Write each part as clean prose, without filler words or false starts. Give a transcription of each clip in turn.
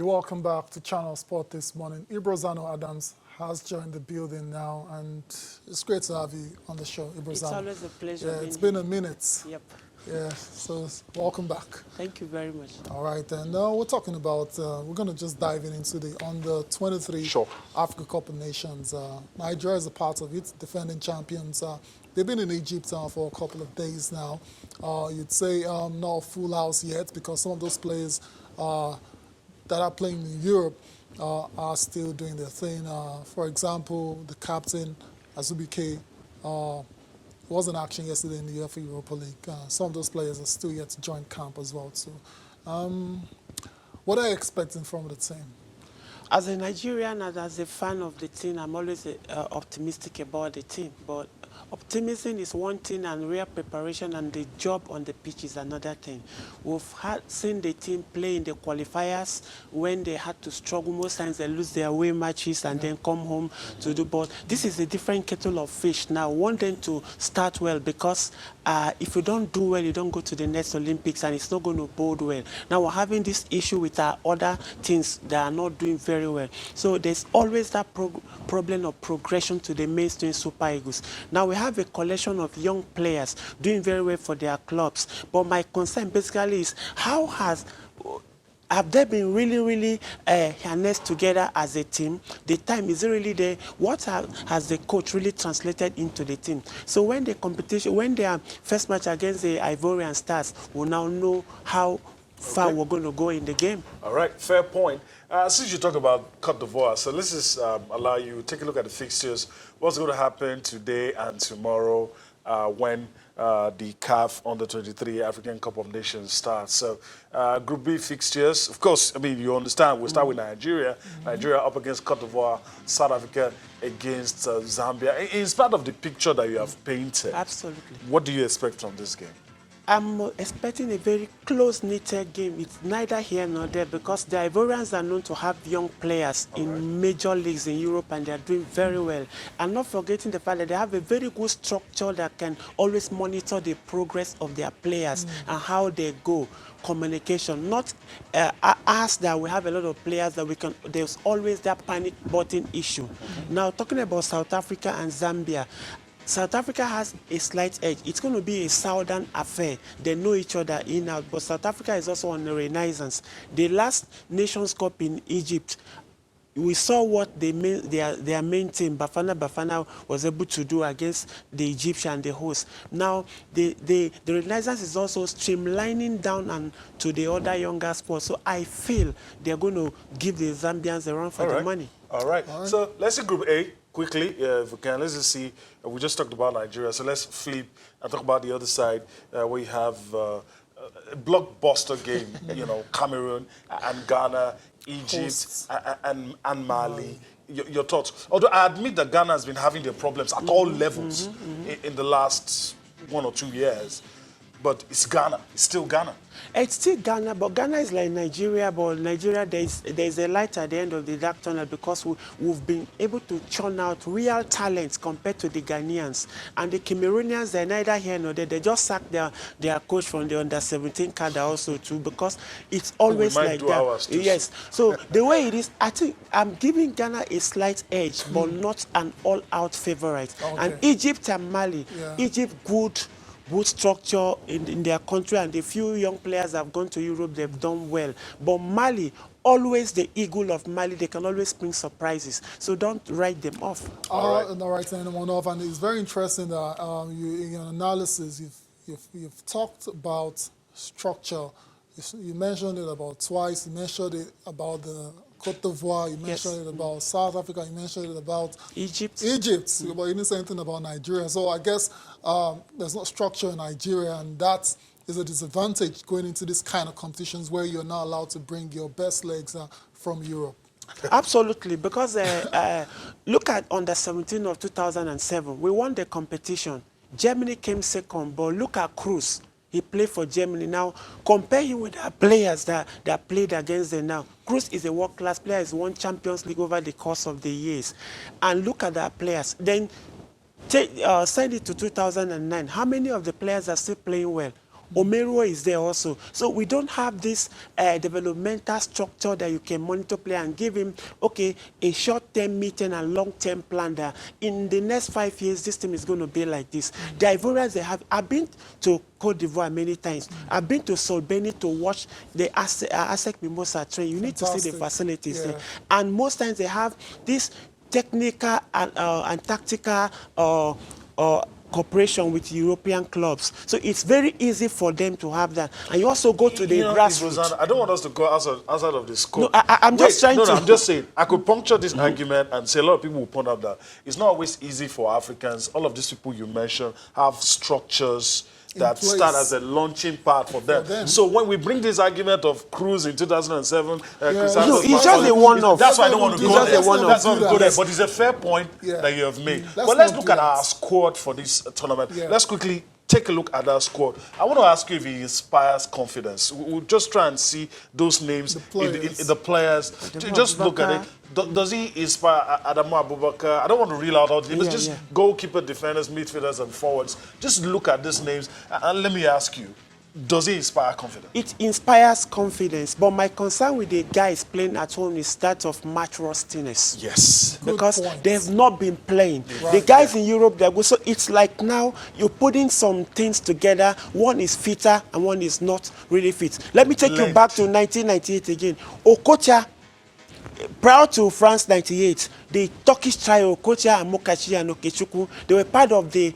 You're welcome back to Channel Sport this morning. Ibrozano Adams has joined the building now, and it's great to have you on the show, Ibrozano. It's always a pleasure. Yeah, it's been a minute. Yep. Yeah, so welcome back. Thank you very much. All right, and now we're talking about, we're going to just dive into the under-23 Africa Cup of Nations. Nigeria is a part of it, defending champions. They've been in Egypt for a couple of days now. You'd say not a full house yet because some of those players that are playing in Europe are still doing their thing. For example, the captain, Azubike, was in action yesterday in the UEFA Europa League. Some of those players are still yet to join camp as well. So, what are you expecting from the team? As a Nigerian and as a fan of the team, I'm always optimistic about the team. But optimism is one thing, and real preparation and the job on the pitch is another thing. We've seen the team play in the qualifiers when they had to struggle. Most times they lose their away matches and then come home to do. But this is a different kettle of fish now. We want them to start well because if you don't do well, you don't go to the next Olympics, and it's not going to bode well. Now we're having this issue with our other teams that are not doing very well. So there's always that problem of progression to the mainstream Super Eagles. Now we have a collection of young players doing very well for their clubs. But my concern basically is have they been really harnessed together as a team? The time is really there. What has the coach really translated into the team? So when their first match against the Ivorian Stars, we'll now know how far we're going to go in the game. All right, fair point. Since you talk about Côte d'Ivoire, so let's just allow you to take a look at the fixtures. What's going to happen today and tomorrow when the CAF Under-23 African Cup of Nations starts? So Group B fixtures, of course, I mean, you understand, we'll start with Nigeria. Nigeria up against Côte d'Ivoire, South Africa against Zambia. It's part of the picture that you have painted. Absolutely. What do you expect from this game? I'm expecting a very close-knitted game. It's neither here nor there because the Ivorians are known to have young players in major leagues in Europe, and they are doing very well. And not forgetting the fact that they have a very good structure that can always monitor the progress of their players and how they go. Communication, not us that we have a lot of players that we can, there's always that panic button issue. Now, talking about South Africa and Zambia, South Africa has a slight edge. It's going to be a southern affair. They know each other in and out, but South Africa is also on the renaissance. The last Nations Cup in Egypt, we saw what their main team, Bafana was able to do against the Egyptian, the host. Now, the renaissance is also streamlining down and to the other younger sports. So I feel they're going to give the Zambians a run for the money. All right. So let's see Group A. Quickly, if we can, let's just see. We just talked about Nigeria, so let's flip and talk about the other side, where you have a blockbuster game, you know, Cameroon and Ghana, Egypt and Mali. Your thoughts? Although I admit that Ghana has been having their problems at all levels in the last 1 or 2 years, but it's Ghana. It's still Ghana. It's still Ghana, but Ghana is like Nigeria, but Nigeria, there's a light at the end of the dark tunnel because we've been able to churn out real talents compared to the Ghanaians. And the Cameroonians, they're neither here nor there. They just sacked their coach from the under-17 cadre also too, because it's always like that. Yes. So the way it is, I think I'm giving Ghana a slight edge, but not an all-out favorite. And Egypt and Mali, Egypt good structure in their country, and the few young players that have gone to Europe, they've done well. But Mali, always the eagle of Mali, they can always bring surprises. So don't write them off. Not writing anyone off. And it's very interesting that in your analysis, you've talked about structure. You mentioned it about twice. You mentioned it about the Côte d'Ivoire, you mentioned it about South Africa, you mentioned it about Egypt, but you didn't say anything about Nigeria. So I guess there's no structure in Nigeria, and that is a disadvantage going into this kind of competitions where you're not allowed to bring your best legs from Europe. Absolutely, because look at under-17 of 2007. We won the competition. Germany came second, but look at Cruz. He played for Germany. Now, compare him with the players that played against them now. Cruz is a world-class player. He's won Champions League over the course of the years. And look at that players. Then send it to 2009. How many of the players are still playing well? Omero is there also. So we don't have this developmental structure that you can monitor player and give him, okay, a short-term meeting and long-term plan that in the next 5 years, this team is going to be like this. The Ivorians they have, I've been to Cote d'Ivoire many times. I've been to Solbeni to watch the ASEC Mimosa train. You need to see the facilities there. And most times they have this technical and tactical cooperation with European clubs. So it's very easy for them to have that. And you also go to the grassroots. I don't want us to go outside of the scope. No, I'm just trying to... I'm just saying, I could puncture this argument and say a lot of people will point out that it's not always easy for Africans. All of these people you mentioned have structures that start as a launching pad for them. So when we bring this argument of Cruz in 2007, no, it's just a one-off. That's why I don't want to go there. That's not go there. But it's a fair point that you have made. But let's look at our squad for this tournament. Let's quickly take a look at our squad. I want to ask you if it inspires confidence. We'll just try and see those names in the players. Just look at it. Does he inspire Adamu Abubakar? I don't want to reel out all the names. Just goalkeeper, defenders, midfielders, and forwards. Just look at these names and let me ask you, does he inspire confidence? It inspires confidence, but my concern with the guys playing at home is that of match rustiness. Yes. Because they've not been playing. Right. The guys in Europe, they're good. So it's like now you're putting some things together. One is fitter and one is not really fit. Let me take you back to 1998 again. Okocha, prior to France 98, the Turkish trio, Okocha and Mokachi and Okechukwu, they were part of the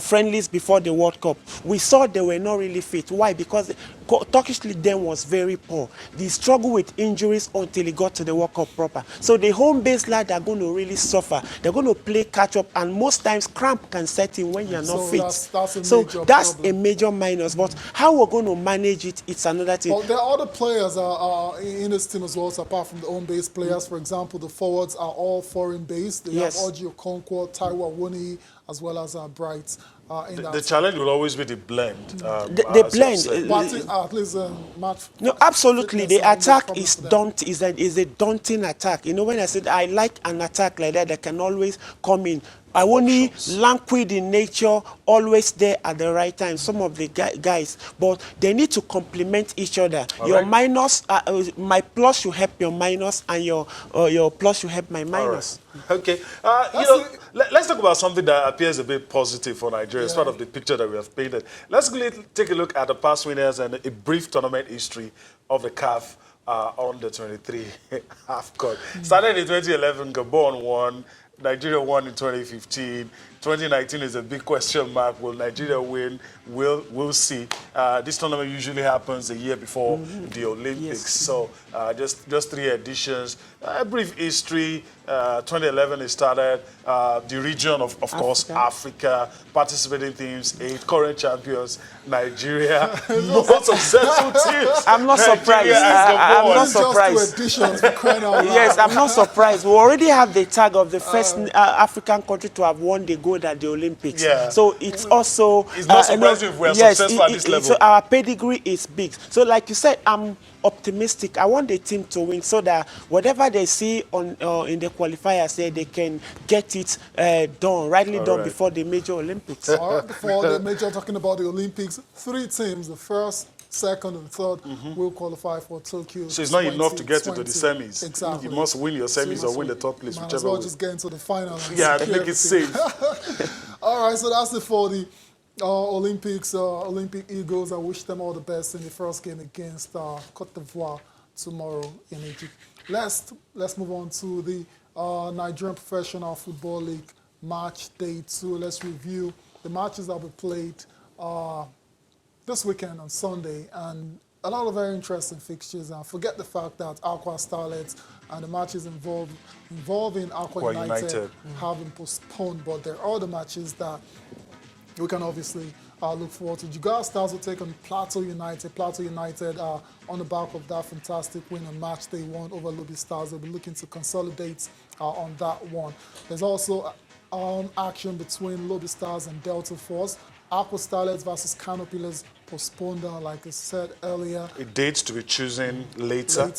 friendlies before the World Cup. We saw they were not really fit. Why? Because the Turkish league then was very poor. They struggled with injuries until it got to the World Cup proper. So the home-based lads are going to really suffer. They're going to play catch-up, and most times cramp can set in when you're not fit. That's a major minus. But how we're going to manage it, it's another thing. Well, there are other players in this team as well, so apart from the home-based players. For example, the forwards are all foreign-based. They have Oji Okonkwo, Taiwo Awoniyi, as well as Bright. The challenge will always be the blend. The blend. At least no, absolutely. The attack is a daunting attack. You know, when I said I like an attack like that can always come in. I only languid in nature, always there at the right time. Some of the guys, but they need to complement each other. Your minus, my plus should help your minus, and your plus should help my minus. Okay. Let's talk about something that appears a bit positive for Nigeria as part of the picture that we have painted. Let's take a look at the past winners and a brief tournament history of the CAF under 23 AFCON. Started in 2011, Gabon won. Nigeria won in 2015. 2019 is a big question mark. Will Nigeria win? We'll see. This tournament usually happens a year before the Olympics. So just 3 editions. A brief history. 2011 it started. The region of course, Africa. Participating teams, 8 current champions. Nigeria. Most successful teams. I'm not surprised. I'm not surprised. Yes, I'm not surprised. We already have the tag of the first African country to have won the gold at the Olympics. So it's also... It's not surprising if we're successful at this level. So our pedigree is big. So like you said, I'm optimistic. I want the team to win so that whatever they see on in the qualifiers, they can get it rightly done before the major Olympics. Before the major, talking about the Olympics, 3 teams, the first, second, and third, will qualify for Tokyo. So it's not enough to get into the semis. Exactly. You must win your semis or win the top place, whichever way. Just get into the final. Make it safe. All right, so that's it for the Olympics, Olympic Eagles. I wish them all the best in the first game against Cote d'Ivoire tomorrow in Egypt. Let's move on to the Nigerian Professional Football League match day 2. Let's review the matches that will be played this weekend on Sunday, and a lot of very interesting fixtures. And forget the fact that Aqua Starlets and the matches involving Aqua United have been postponed, but there are other matches that we can obviously look forward to. Jigawa Stars will take on Plateau United. Plateau United on the back of that fantastic win and match they won over Lobby Stars. They'll be looking to consolidate on that one. There's also action between Lobby Stars and Delta Force. Aqua Starlets versus Kano Pillars postponed, like I said earlier. A date to be chosen later.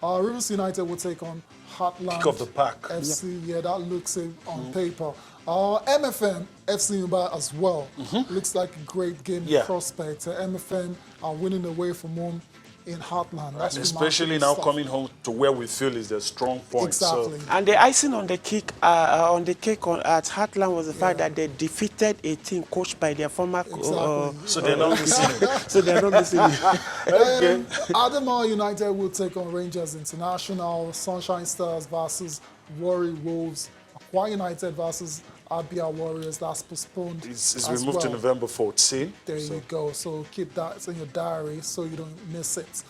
Rivers United will take on Heartland Pick of the pack. FC. Yeah, that looks it on paper. MFM, FC Mumbai as well. Looks like a great game prospect. MFM are winning away from home in Heartland. That's especially now stuff. coming home to where we feel is their strong point. Exactly. So. And the icing on the cake at Heartland was the fact that they defeated a team coached by their former so they're not missing so they're not missing Okay. Adamawa United will take on Rangers International. Sunshine Stars versus Warri Wolves. Akwa United versus Abia Warriors. That's postponed. It's removed to November 14th. There you go. So keep that in your diary so you don't miss it.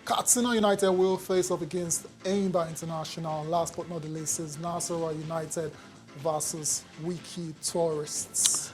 Katsina United will face up against Enyimba International. Last but not the least is Nasarawa United versus Wiki Tourists.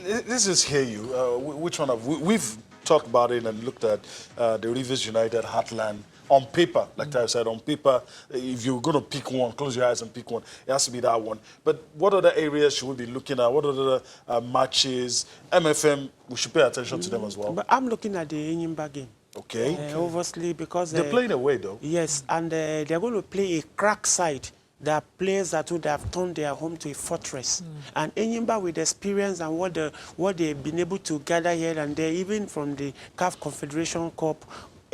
This is Hear You. Which one have we've talked about it and looked at the Rivers United Heartland. On paper, like I said, on paper, if you're going to pick one, close your eyes and pick one, it has to be that one. But what other areas should we be looking at? What other matches? MFM, we should pay attention to them as well. But I'm looking at the Enyimba game. Okay. Obviously, because they're playing away, though. Yes, and they're going to play a crack side. There are players that would have turned their home to a fortress. And Enyimba, with experience and what they've been able to gather here and there, even from the CAF Confederation Cup,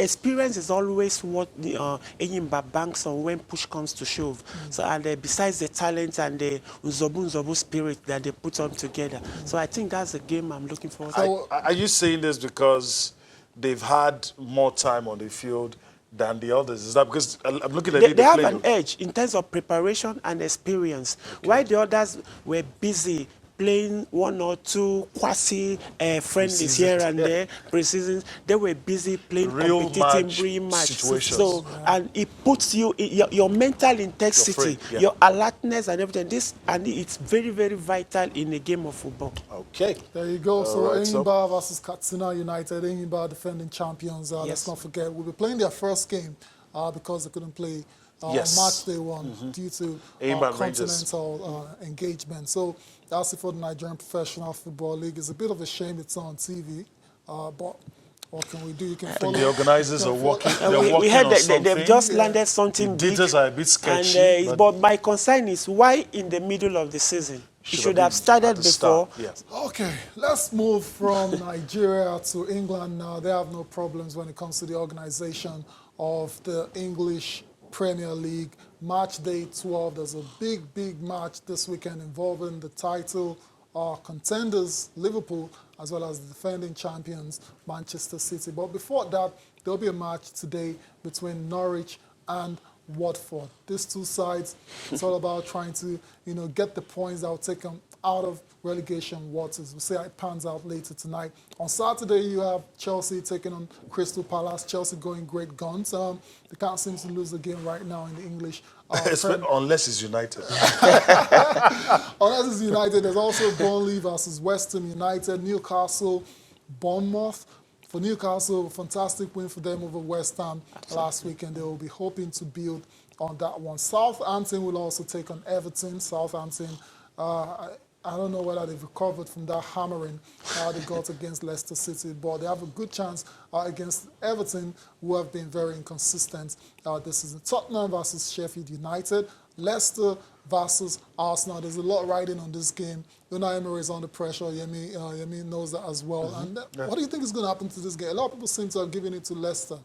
experience is always what the Enyimba banks on when push comes to shove. So, and besides the talent and the Nzobu spirit that they put on together. So I think that's the game I'm looking forward to. Are you saying this because they've had more time on the field than the others? Is that because I'm looking at they have an edge in terms of preparation and experience. Okay. While the others were busy playing one or two quasi-friendlies here and there, pre-seasons, they were busy playing real competitive match situations. So, and it puts you, your mental intensity, your alertness and everything, and it's very, very vital in a game of football. Okay. There you go. So Enyimba versus Katsina United. Enyimba defending champions. Let's not forget, we'll be playing their first game because they couldn't play on match day one due to continental engagement. So that's it for the Nigerian Professional Football League. It's a bit of a shame it's on TV, but what can we do? You can follow. The organizers are working. We heard that they've just landed something big. Details are a bit sketchy. But my concern is why in the middle of the season? It should have started before. Yes. Okay, let's move from Nigeria to England now. They have no problems when it comes to the organization of the English Premier League. Match day 12, there's a big match this weekend involving the title contenders, Liverpool, as well as the defending champions, Manchester City. But before that, there'll be a match today between Norwich and Watford. These two sides, it's all about trying to, get the points that will take them out of relegation waters. We'll see how it pans out later tonight. On Saturday, you have Chelsea taking on Crystal Palace. Chelsea going great guns. They can't seem to lose the game right now in the English. Unless it's United. Unless it's United. There's also Burnley versus West Ham United. Newcastle, Bournemouth. For Newcastle, a fantastic win for them over West Ham last weekend. They will be hoping to build on that one. Southampton will also take on Everton. Southampton, I don't know whether they've recovered from that hammering they got against Leicester City, but they have a good chance against Everton, who have been very inconsistent this season. Tottenham versus Sheffield United. Leicester versus Arsenal. There's a lot riding on this game. Unai Emery is under pressure. Yemi knows that as well. And what do you think is going to happen to this game? A lot of people seem to have given it to Leicester.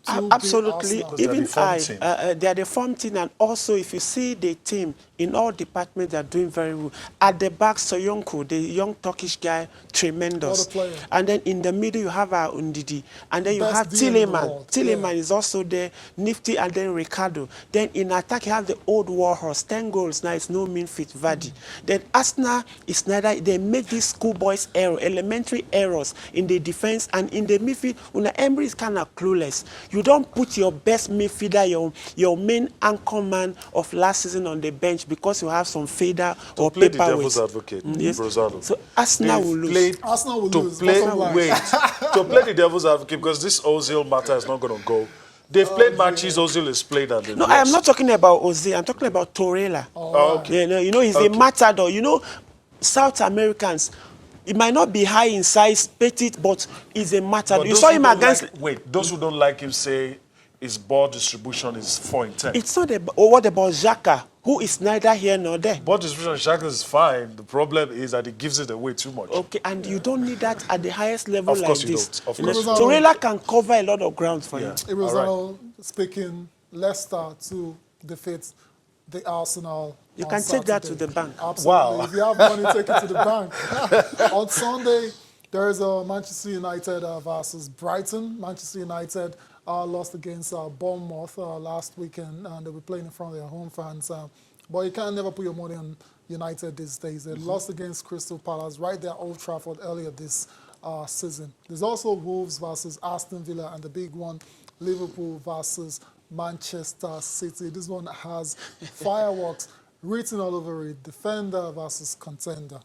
Absolutely. Even they are the form team, and also if you see the team in all departments, they are doing very well. At the back, Soyuncu, the young Turkish guy, tremendous. What a player. And then in the middle, you have Undidi. And then you have Tielemans. Tielemans is also there, nifty, and then Ricardo. Then in attack, you have the old warhorse, 10 goals. Now it's no mean feat, Vardy. Then Arsenal is neither, they make these schoolboys elementary errors in the defense and in the midfield. Unai Emery is kind of clueless. You don't put your best midfielder, your main anchor man of last season on the bench because you have some fader or play paperweight. The devil's advocate, Yes. Rosado. So Arsenal will lose. Arsenal will lose. To play the devil's advocate, because this Ozil matter is not going to go. They've played matches Ozil has played and No, I am not talking about Ozil. I'm talking about Torreira. Okay. He's a matador. South Americans, it might not be high in size, petite, but he's a matador. You saw him against... Those who don't like him say his ball distribution is 4 in 10. It's not what about Xhaka, who is neither here nor there? Ball distribution, Xhaka is fine. The problem is that he gives it away too much. Okay, and you don't need that at the highest level Of like course you this. don't. Of You know, course. Torreira can cover a lot of ground for you. It was All right. speaking Leicester to defeat the Arsenal. You on can take that to Saturday. the bank. Absolutely. Wow. If you have money, take it to the bank. On Sunday, there is a Manchester United versus Brighton. Manchester United lost against Bournemouth last weekend, and they were playing in front of their home fans. But you can never put your money on United these days. They lost against Crystal Palace right there at Old Trafford earlier this season. There's also Wolves versus Aston Villa, and the big one, Liverpool versus Manchester City. This one has fireworks written all over it. Defender versus contender.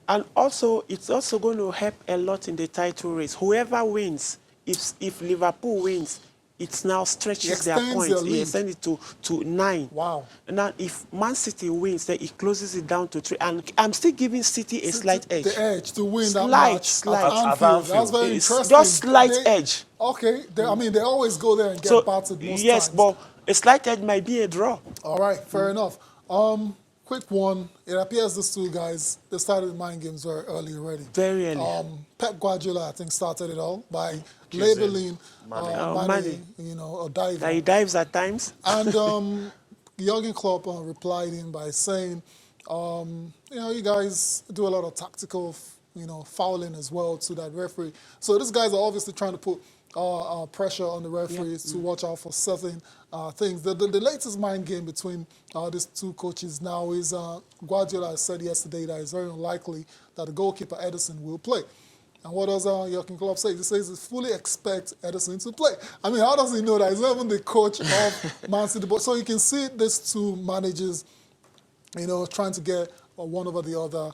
And also, it's also going to help a lot in the title race. Whoever wins, if Liverpool wins, it now stretches their points. It extends it to 9. Wow. Now, if Man City wins, then it closes it down to 3. And I'm still giving City a slight edge. The edge to win that Slight, match slight. at Anfield. That's very It's interesting. just slight edge. Okay. I mean, they always go there and get battered most yes, times. but a slight edge might be a draw. All right, fair enough. Quick one. It appears these two guys, they started mind games very early already. Very early. Pep Guardiola, I think, started it all by labeling Mane, a diver. That he dives at times. And Jurgen Klopp replied in by saying, you guys do a lot of tactical, fouling as well to that referee. So these guys are obviously trying to put pressure on the referees to watch out for certain things. The latest mind game between these two coaches now is Guardiola said yesterday that it's very unlikely that the goalkeeper Ederson will play. And what does Jurgen Klopp say? He says he fully expects Ederson to play. I mean, how does he know that? He's not even the coach of Man City. So you can see these two managers, trying to get one over the other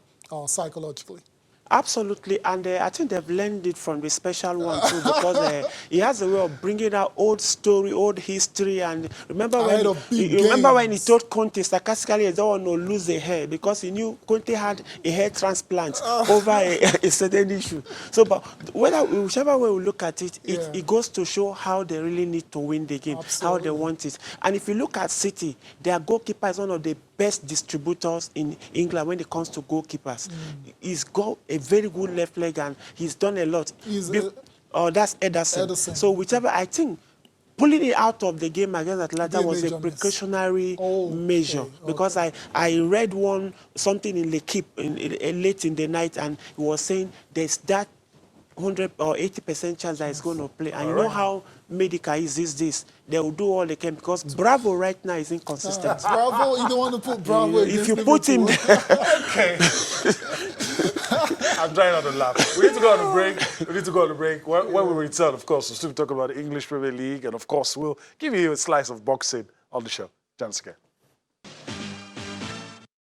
psychologically. Absolutely, and I think they've learned it from the special one too, because he has a way of bringing out old story, old history, and remember when he told Conte sarcastically he don't want to lose a hair because he knew Conte had a hair transplant over a certain issue. So, but whichever way we look at it, it goes to show how they really need to win the game, how they want it. And if you look at City, their goalkeeper is one of the best distributors in England when it comes to goalkeepers. He's got a very good left leg and he's done a lot. That's Ederson. So whichever, I think, pulling it out of the game against Atlanta was a precautionary measure. Because I read something in L'Equipe late in the night, and it was saying there's that 100 or 80% chance that he's going to play. And you know how medical is these days. They will do all they can because Bravo right now is inconsistent. Bravo, you don't want to put Bravo if you put him there. Okay. I'm trying not to laugh. We need to go on a break. When we return, of course, we'll still talk about the English Premier League, and of course, we'll give you a slice of boxing on the show. Join us again.